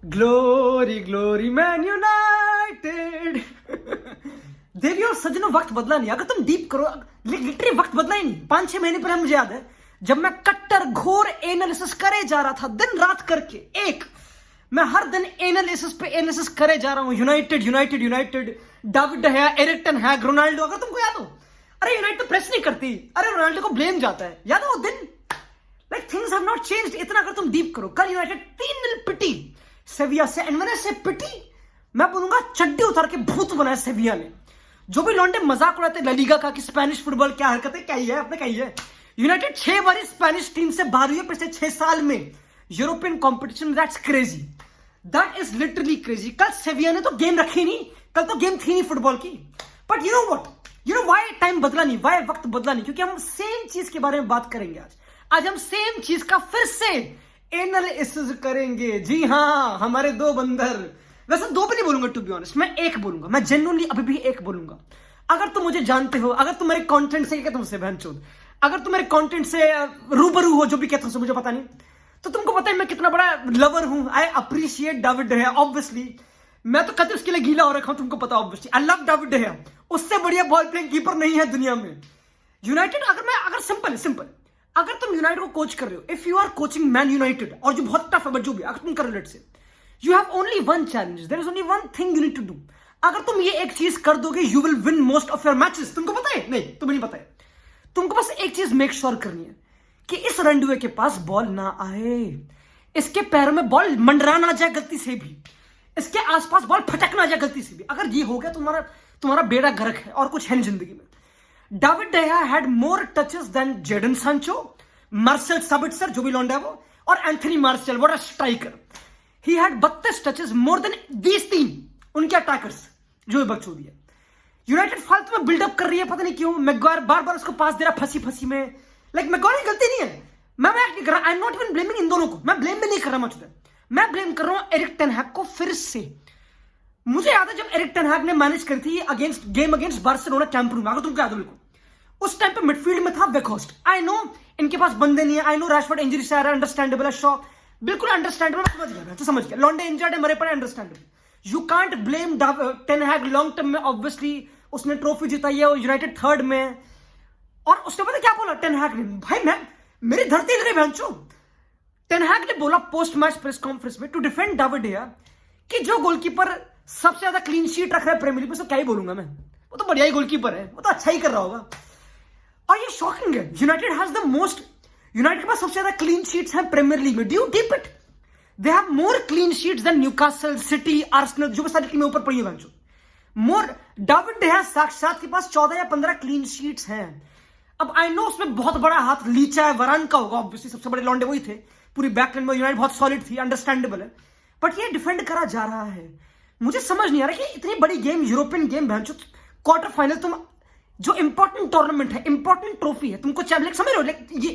Glory glory Man United. देवी और सज्जनों, वक्त बदला नहीं। अगर तुम डीप करो, लिटरली वक्त बदला ही नहीं। 5-6 महीने पहले मुझे याद है, जब मैं कट्टर घोर एनालिसिस करे जा रहा था दिन रात करके, मैं हर दिन एनालिसिस पे एनालिसिस करे जा रहा हूं। यूनाइटेड यूनाइटेड यूनाइटेड, डेविड है, एरिक्टन है, रोनाल्डो। अगर तुमको याद हो, अरे यूनाइटेड तो प्रेस नहीं करती, अरे रोनाल्डो को ब्लेम जाता है। याद है वो दिन? Like things have not changed. इतना अगर तुम डीप करो, कल यूनाइटेड 3-0 पिटी सेविया से। एंड मैंने से पिटी, मैं बोलूंगा चड्डी उतार के भूत बनाया सेविया ने। जो भी लौंडे मजाक उड़ाते ला लीगा का कि स्पेनिश फुटबॉल क्या हरकत है, क्या ही है, अपने क्या ही है। यूनाइटेड 6 बार स्पेनिश टीम से बाहर हुई है पिछले 6 साल में European competition. That's crazy, that is literally crazy. कल सेविया ने तो गेम रखी नहीं, कल तो गेम थी नहीं फुटबॉल की। But you know what, you know why time बदला नहीं, व्हाई वक्त बदला नहीं? क्योंकि हम सेम चीज के बारे में बात करेंगे आज हम सेम चीज का फिर से एनालिसिस करेंगे। जी हाँ, हमारे 2 बंदर, वैसे 2 भी नहीं बोलूंगा टू बी ऑनेस्ट, मैं 1 बोलूंगा। मैं जेन्युइनली अभी भी 1 बोलूंगा। अगर तुम मुझे जानते हो, अगर तुम मेरे कंटेंट से, क्या तुमसे बहनचोद, अगर तुम मेरे कंटेंट से रूबरू हो, जो भी कहते हो मुझे पता नहीं, तो तुमको पता है मैं कितना बड़ा लवर हूं। I appreciate David day, obviously. मैं तो कभी उसके लिए गीला हो रखा हूं, तुमको पता, obviously. I love David day. उससे बढ़िया बॉल प्लेइंग कीपर नहीं है दुनिया में। यूनाइटेड, अगर सिंपल, अगर तुम यूनाइटेड को कोच कर रहे हो, if you are coaching Man United, और जो बहुत टफ है, बट जो भी अगर तुम कर रहे हो, say you have only one challenge, there is only one thing you need to do. अगर तुम ये एक चीज कर दोगे, you will win most of your matches. तुमको पता है? नहीं, तुम्हें नहीं पता है। तुमको बस एक चीज मेक श्योर करनी है कि इस रनडुए के पास बॉल ना आए, इसके पैरों में बॉल मंडरा ना जाए गलती से भी, इसके आसपास बॉल फटक ना जाए गलती से भी। अगर ये हो गया, तुम्हारा बेड़ा गर्क है और कुछ है नहीं जिंदगी में। David de Gea had more touches than Jadon Sancho, Marcel Sabitzer, जो भी लौंडा है वो, और Anthony martial, what a striker. He had 32 touches more than these 3 उनके अटैकर्स, जो भी बकचोदी है। यूनाइटेड फालतू में बिल्डअप कर रही है, पता नहीं क्यों। मैग्वायर बार-बार उसको पास दे रहा फंसी में। लाइक मैग्वायर की गलती नहीं है, मैं नहीं कर रहा। I am not even blaming इन दोनों को, मैं ब्लेम भी नहीं कर रहा मच। मैं ब्लेम कर रहा हूं एरिक टेन हैग को फिर से। मुझे याद है जब एरिक टेन हैग ने मैनेज करी थी गेम अगेंस्ट बार्सिलोना कैंप रू में, अगर तुमको याद हो, बिल्कुल उस टाइम पे मिडफील्ड में था वेकहॉर्स्ट। आई नो इनके पास बंदे नहीं है, आई नो रैशफोर्ड इंजरी से आ रहा है, अंडरस्टैंडेबल है। शॉ बिल्कुल अंडरस्टैंडेबल, समझ गया। लॉन्डे इंजर्ड है, मरे पड़े, understandable. You can't blame ten Hag long term में। ऑब्वियसली उसने ट्रॉफी जिताई है, यूनाइटेड 3rd में। और उसने पता क्या बोला टेन हैग ने? भाई मैं मेरी धरती हिल गई भैंचो। टेन हैग ने बोला पोस्ट मैच प्रेस कॉन्फ्रेंस में to defend David de Gea कि जो गोलकीपर सबसे ज्यादा क्लीन शीट रख रहा है प्रीमियर लीग में, तो क्या ही बोलूंगा मैं, वो तो बढ़िया ही गोलकीपर है, वो तो अच्छा ही कर रहा होगा। और ये शॉकिंग है, United has the most, United के पास सबसे ज्यादा क्लीन शीट्स हैं प्रीमियर लीग में। Do you deep it? They have more clean sheets than Newcastle, City, Arsenal, जो भी सारी टीमें ऊपर पड़ी है। मोर डेविड de Gea साक्षात के पास 14 या 15 क्लीन शीट्स हैं। अब आई नो उसमें बहुत बड़ा हाथ लीचा है, वरान का होगा, ऑब्वियसली सबसे बड़े लॉन्डे वही थे। पूरी बैकलाइन में यूनाइटेड बहुत सॉलिड थी, अंडरस्टैंडेबल है। बट ये डिफेंड करा जा रहा है। मुझे समझ नहीं आ रहा कि इतनी बड़ी game, European game, quarter final, तुम जो इंपॉर्टेंट टूर्नामेंट है, इंपॉर्टेंट ट्रॉफी है, तुमको चैंपियन, समझ रहे हो? ये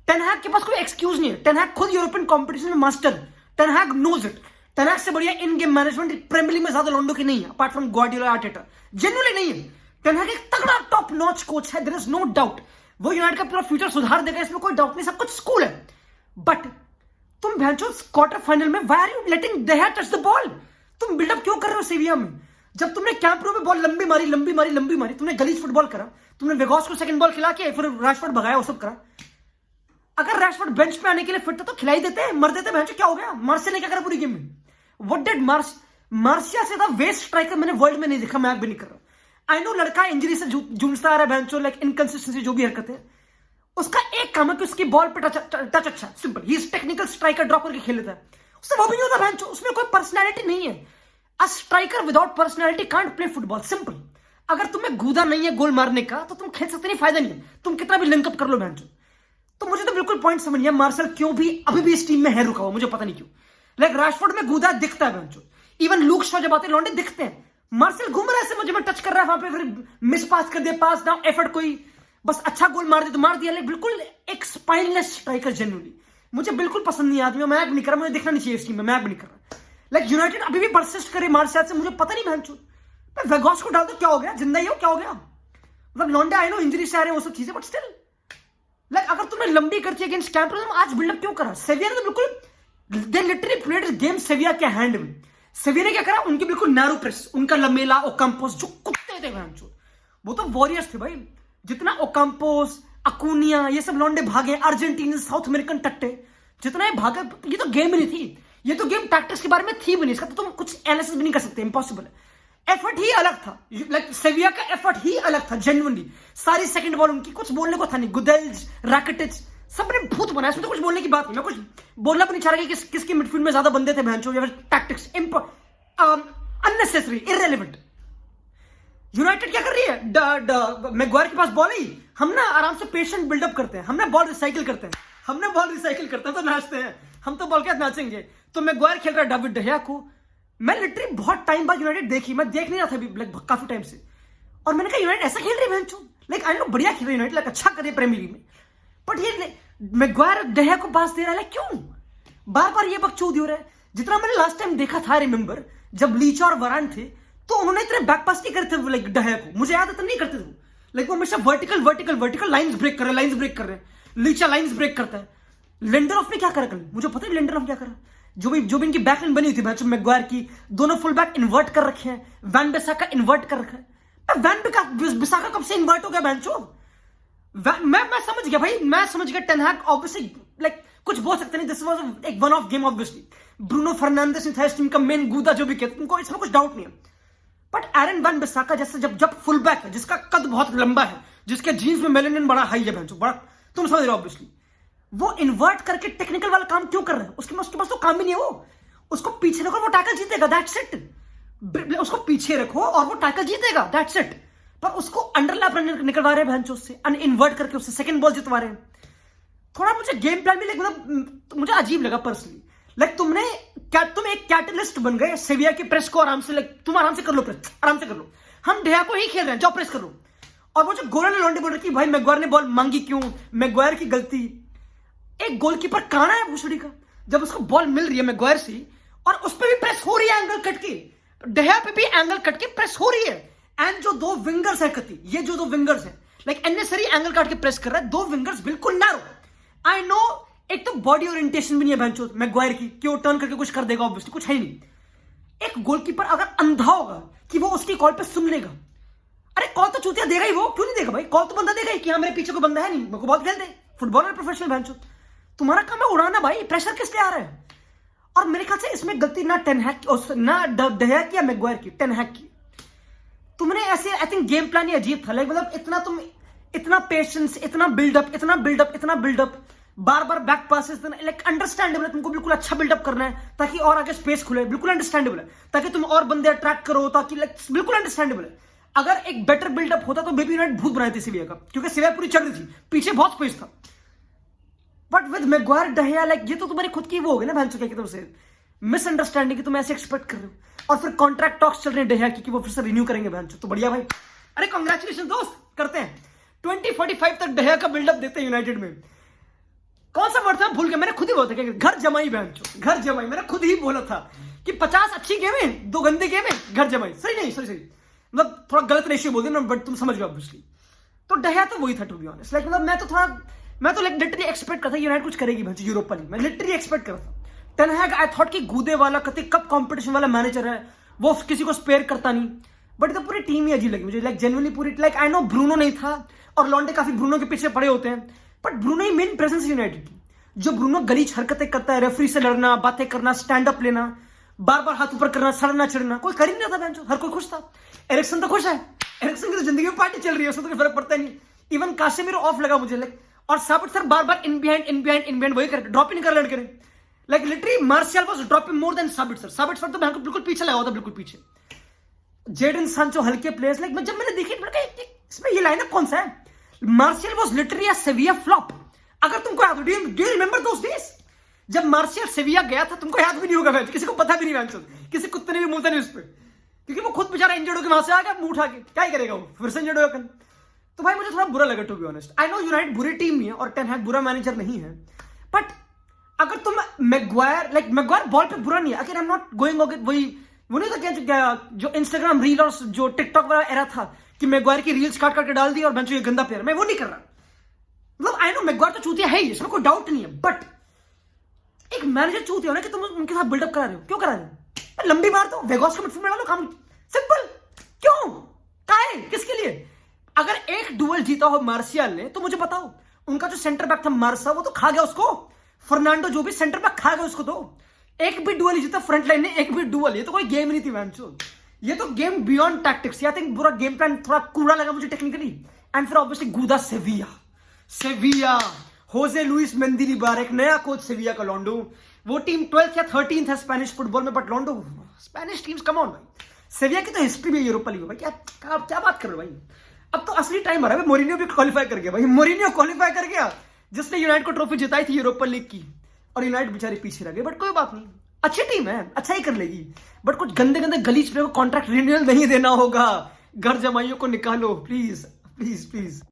टेन हैग के पास कोई एक्सक्यूज नहीं है। टेन हैग खुद यूरोपियन कंपटीशन में master. Ten Hag knows it. Ten Hag से बढ़िया in game management Premier League में ज्यादा लोंडो की नहीं है, apart from Guardiola, Arteta. Genuinely नहीं है। टेन हैग एक तगड़ा टॉप नॉच कोच है, देयर इज नो डाउट। वो यूनाइटेड का पूरा फ्यूचर सुधार देगा, इसमें कोई डाउट नहीं, सब कुछ स्कूल है। बट तुम भैंचो क्वार्टर फाइनल में why are you letting de Gea touch the ball? तुम बिल्डअप क्यों कर रहे हो सेविया में? जब तुमने कैंप रू में बॉल लंबी मारी, तुमने गलीज फुटबॉल करा, तुमने वेगॉस को सेकंड बॉल खिला के फिर रैशफोर्ड भगाया, वो सब करा। अगर रैशफोर्ड बेंच पे आने के लिए फिट था तो खिलाई देते, मर देते। भैंचो क्या हो गया? मार्शियल ने क्या करा पूरी गेम में? व्हाट डिड मार्शिया से था वेस्ट स्ट्राइकर मैंने वर्ल्ड में नहीं देखा, मैं भी नहीं कर रहा। आई नो लड़का इंजरी से जूझता आ रहा है भैंचो, लाइक इनकंसिस्टेंसी, जो भी हरकत है उसका एक काम है कि उसकी बॉल पे टच अच्छा, simple. He is technical striker, drop करके खेल लेता है, उससे वो भी नहीं होता भैंचो। उसमें कोई पर्सनैलिटी नहीं है। A striker without personality can't play football, simple. अगर तुम्हें गूदा नहीं है गोल मारने का तो तुम खेल सकते नहीं, फायदा नहीं है, तुम कितना भी लिंकअप कर लो भैंचो। तो मुझे तो बिल्कुल पॉइंट समझ नहीं है मार्शल क्यों भी अभी भी इस टीम में है रुका हुआ, मुझे पता नहीं क्यों। लाइक रैशफोर्ड में गूदा दिखता है भैंचो, इवन लूक शॉ जब आते लौंडे दिखते हैं। मार्शल घूम रहा है ऐसे, मुझे में टच कर रहा है वहां पे, फिर मिस पास कर दे, पास डाउन एफर्ट, कोई बस अच्छा गोल मार दे तो मार दिया। लाइक बिल्कुल एक स्पाइनलेस स्ट्राइकर। जेन्युइनली मुझे बिल्कुल पसंद नहीं आदमी, मैं नहीं कर रहा, मुझे देखना नहीं चाहिए इस टीम में, मैं भी नहीं कर रहा। लाइक यूनाइटेड अभी भी परसिस्ट करे मार्शियल से, मुझे पता नहीं भैंचो। मैं वेगॉस को डाल दो, क्या हो गया? जिंदा ही हो, क्या हो गया? मतलब लॉन्डे आई नो इंजरी से आ रहे हैं, वो सब चीजें, बट स्टिल लाइक अगर तुमने लंबी करती है अगेंस्ट कैंप, आज बिल्डअप क्यों करा? सेविया ने तो बिल्कुल दे लिटरली प्लेड गेम सेविया के हैंड में। सेविया ने क्या करा, उनके बिल्कुल नैरो प्रेस, उनका लमेला, ओकाम्पोस जो कुत्ते थे भांचो, वो तो वॉरियर्स थे भाई। जितना ओकाम्पोस, अकुनिया, ये सब लौंडे भागे, अर्जेंटीना, साउथ अमेरिकन टट्टे, जितना ये भागे, ये तो गेम नहीं थी, ये तो गेम टैक्टिक्स के बारे में थी भी नहीं, इसका तो तुम कुछ एनालिसिस भी नहीं कर सकते, इम्पॉसिबल है। एफर्ट ही अलग था, लाइक सेविया का एफर्ट ही अलग था जेन्युइनली। सारी सेकंड बॉल उनकी, कुछ बोलने को था नहीं। गुडेल्स, रैकेटिच, सबने भूत बनाया, इसमें तो कुछ बोलने की बात नहीं। मैं कुछ बोलना भी नहीं चाह रहा कि किसकी मिडफील्ड में ज्यादा बंदे थे भैंचो, या फिर टैक्टिक्स अननेसेसरी, इररेलेवेंट। यूनाइटेड क्या कर रही है, मैग्वायर के पास बॉल ही, हम ना आराम से पेशेंट बिल्डअप करते हैं, हम ना बॉल रिसाइकिल करते हैं, तो नाचते हैं, हम तो बॉल के साथ नाचेंगे। तो मैग्वायर खेल रहा है डेविड डहिया को। मैं लिटरली बहुत टाइम बाद यूनाइटेड देखी, मैं देख नहीं रहा था अभी लाइक काफी टाइम से, और मैंने कहा यूनाइटेड ऐसा खेल रही है भैंचो, लाइक आई नो बढ़िया खेल रही है यूनाइटेड, लाइक अच्छा कर रही है प्रीमियर लीग में, बट ये मैग्वायर डहिया को पास दे रहा है, क्यों बार बार ये बकचोदी हो रहा है। जितना मैंने लास्ट टाइम देखा था, रिमेंबर जब लीचा और वरान थे, तो उन्होंने इतने बैक पास नहीं करते लाइक डहिया को, मुझे याद है तब नहीं करते थे, लाइक वो हमेशा वर्टिकल लाइंस ब्रेक कर रहे हैं, लीचा लाइंस ब्रेक करता है। लिंडरऑफ ने क्या करा कल, मुझे पता है लिंडरऑफ क्या करा, जो भी इनकी बैकलाइन बनी हुई थी मैच मैग्वायर की, दोनों फुल बैक इन्वर्ट कर रखे हैं, वैन बिसाका इन्वर्ट कर रखा है। वैन बिसाका कब से इन्वर्ट हो गया बेंचो? मैं समझ गया भाई, मैं समझ गया टेन हैग ऑब्वियसली लाइक कुछ बोल सकते नहीं, दिस वाज एक one off game obviously. Bruno Fernandes था इस टीम का मेन गूदा, जो भी कहते तुमको इसमें कुछ डाउट नहीं है, बट एरन वैन बिसाका जैसे जब फुल बैक है, जिसका कद बहुत लंबा है, जिसके जीन्स में मेलेनिन बड़ा हाई है बेंचो, बड़ा तुम समझ रहे हो ऑब्वियसली, वो इन्वर्ट करके टेक्निकल वाला काम क्यों कर रहा है? उसके पास तो काम ही नहीं है, वो उसको पीछे रखो, वो टैकल जीतेगा, दैट्स इट। उसको पीछे रखो और वो टैकल जीतेगा, दैट्स इट। पर उसको अंडरलैप निकलवा रहे हैं भैंचो उससे, इन्वर्ट करके उससे सेकंड बॉल जितवा रहे हैं। थोड़ा मुझे गेम प्लान में मतलब मुझे अजीब लगा पर्सनली, लाइक तुम एक कैटलिस्ट बन गए सेविया की प्रेस को आराम से, लाइक तुम आराम से कर लो प्रेस, आराम से कर लो, हम डहिया को ही खेल रहे हैं, जाओ प्रेस कर लो। और वो जो गोलन लॉन्डे बोल रहे कि भाई मैग्वायर ने बॉल मांगी क्यों, मैग्वायर की गलती। एक गोलकीपर काना है भूसड़ी का, जब उसको बॉल मिल रही है मैग्वायर से और उस पर भी प्रेस हो रही है एंगल कट के, डहिया पे भी एंगल कट के प्रेस हो रही है, एंड जो दो विंगर्स है कति, ये जो दो विंगर्स है लाइक एननेसरी एंगल काट के प्रेस कर रहा है, दो विंगर्स बिल्कुल नैरो। आई नो एक तो बॉडी ओरिएंटेशन भी नहीं है भैंचो मैग्वायर की कि वो टर्न करके कुछ कर देगा, ऑब्वियसली कुछ है ही नहीं। एक गोलकीपर अगर अंधा होगा कि वो उसकी कॉल पे सुन लेगा, अरे कॉल तो चूतिया देगा ही, वो क्यों नहीं देगा भाई, कॉल तो बंदा देगा ही कि हाँ मेरे पीछे कोई बंदा है नहीं, मेरे को बॉल खेल दे, फुटबॉलर प्रोफेशनल भैंचो, तुम्हारा काम है उड़ाना भाई, प्रेशर किस लिए आ रहा है? और मेरे ख्याल से इसमें गलती ना टेन हैग की, ना डहिया की या मैग्वायर की, टेन हैग की। तुमने ऐसे आई थिंक गेम प्लान ही अजीब था, लाइक मतलब इतना पेशेंस, इतना बिल्डअप, बार बार बैक पासेस, लाइक अंडरस्टैंडेबल है, तुमको बिल्कुल अच्छा बिल्डअप करना है ताकि और आगे स्पेस खुले, बिल्कुल अंडरस्टैंडेबल है, ताकि तुम और बंदे अट्रैक्ट करो, ताकि लाइक बिल्कुल अंडरस्टैंडेबल है। अगर एक बेटर बिल्डअप होता तो बेबी यूनाइटेड भूत बनाई थी सेविया का, क्योंकि सेविया पूरी चढ़ रही थी, पीछे बहुत स्पेस था। बट विद मैग्वायर डहिया लाइक ये तो तुम्हारी खुद की वो हो गई ना भैंचो की तरफ से मिसअंडरस्टैंडिंग कि तुम ऐसे एक्सपेक्ट कर रहे हो, और फिर कॉन्ट्रैक्ट टॉक्स चल रहे हैं डहिया की कि वो फिर से रिन्यू करेंगे भैंचो, तो बढ़िया भाई, अरे कांग्रेचुलेशन दोस्त, करते हैं 2045 तक डहिया का बिल्डअप देखते हैं यूनाइटेड में। कौन सा वर्ड था भूल गया, मैंने खुद ही बोला था कि घर जमाई भैंचो, घर जमाई, मैंने खुद ही बोला था कि 50 अच्छी गेम है, 2 गंदे गेम है, घर जमाई, सही मतलब थोड़ा गलत रेशियो बोल दिया ना, बट तुम समझ गए ऑब्वियसली। तो डहिया तो वही था टू बी ऑनेस्ट, लाइक मतलब मैं तो लाइक लिटरली एक्सपेक्ट करता यूनाइटेड कुछ करेगी भैंचो यूरोपा लीग, मैं लिटरली एक्सपेक्ट करता। टेन हैग आई थॉट कि गूदे वाला कप कंपटीशन वाला मैनेजर है, वो किसी को स्पेयर करता नहीं, बट तो पूरी टीम ही अजीब लगी मुझे, लाइक जेन्युइनली पूरी, लाइक आई नो ब्रूनो नहीं था और लॉन्डे काफी ब्रूनो के पीछे पड़े होते हैं, but Bruno he main presence United की। जो ब्रूनो गलीच हरकतें करता है, रेफरी से लड़ना, बातें करना, स्टैंड अप लेना, बार बार हाथ ऊपर करना, सड़ना चढ़ना, कोई कर ही नहीं था बेंचो, हर कोई खुश था। एरिक्सन तो खुश है, एरिक्सन की तो जिंदगी में पार्टी चल रही है, उसमें तो कोई फर्क पड़ता नहीं। इवन कासेमिरो ऑफ लगा मुझे, लाइक, और साबित्सर बार बार इन बिहाइंड वही कर, ड्रॉप ही नहीं कर लड़के ने, like literally Martial was dropping more than Sabitzer तो बिल्कुल पीछे लगा हुआ था, बिल्कुल पीछे। जेडन सांचो हल्के प्लेयर्स, लाइक जब मैंने देखी इसमें ये लाइनअप कौन सा है, martial was literally a सेविया flop. अगर तुमको याद हो, do you remember those days जब मार्शियल सेविया गया था? तुमको याद भी नहीं होगा मैच, किसी को पता भी नहीं मैच, किसी कुत्ते ने भी मुंह नहीं उस पर, क्योंकि वो खुद बेचारा इंजर्ड होकर वहां से आ गया, मुंह उठा के क्या ही करेगा वो, फिर से इंजर्ड होगा। तो भाई मुझे थोड़ा बुरा लगा to be honest. I know United बुरी टीम नहीं है और टेन हैग बुरा मैनेजर नहीं है, बट अगर तुम मैग्वायर बॉल पे बुरा नहीं है, अगर आई एम नॉट गोइंग वही वो नहीं था क्या जो इंस्टाग्राम रील और जो टिकटॉक वाला एरा था कि मैग्वायर की रील्स काट करके डाल दी और बेंचो ये गंदा प्लेयर, मैं वो नहीं कर रहा। मतलब आई नो मैग्वायर तो चूतिया है ही, इसमें कोई डाउट नहीं है, बट एक मैनेजर चूतिया हो ना कि तुम उनके साथ बिल्डअप करा रहे हो, क्यों करा रहे हो? लंबी मार दो, वेगॉस को मिडफील्ड में डालो, काम सिंपल। क्यों? काहे? किसके लिए? अगर एक डुअल जीता हो मार्शियल ने तो मुझे बताओ, उनका जो सेंटर बैक था मार्सा वो तो खा गया उसको, फर्नांडो जो भी सेंटर बैक खा गया उसको। तो एक भी डुअल जीता फ्रंट लाइन ने, एक भी डुअल, ये तो कोई गेम नहीं थी मैंचो, ये तो game beyond tactics. I think पूरा गेम प्लान थोड़ा कूड़ा लगा मुझे टेक्निकली। एंड फिर ऑब्वियसली गूदा सेविया होजे लुइस मेंदिलिबार, एक नया कोच सेविया का, लोंडो। वो टीम 12th या 13th है स्पेनिश फुटबॉल में, बट लोंडो स्पेनिश टीम्स कम ऑन भाई। सेविया की तो हिस्ट्री भी यूरोपा लीग भाई, क्या बात कर रहे हो भाई। अब तो असली टाइम आ रहा है, मोरिनियो भी क्वालिफाई कर गया भाई, मोरिनियो क्वालिफाई कर गया, जिसने यूनाइटेड को ट्रॉफी जिताई थी यूरोपा लीग की, और यूनाइटेड बेचारे पीछे रह गए। बट कोई बात नहीं, अच्छी टीम है, अच्छा ही कर लेगी। बट कुछ गंदे गंदे गलीज प्लेयर को कॉन्ट्रैक्ट रिन्यूअल नहीं देना होगा। घर जमाइयों को निकालो प्लीज प्लीज प्लीज।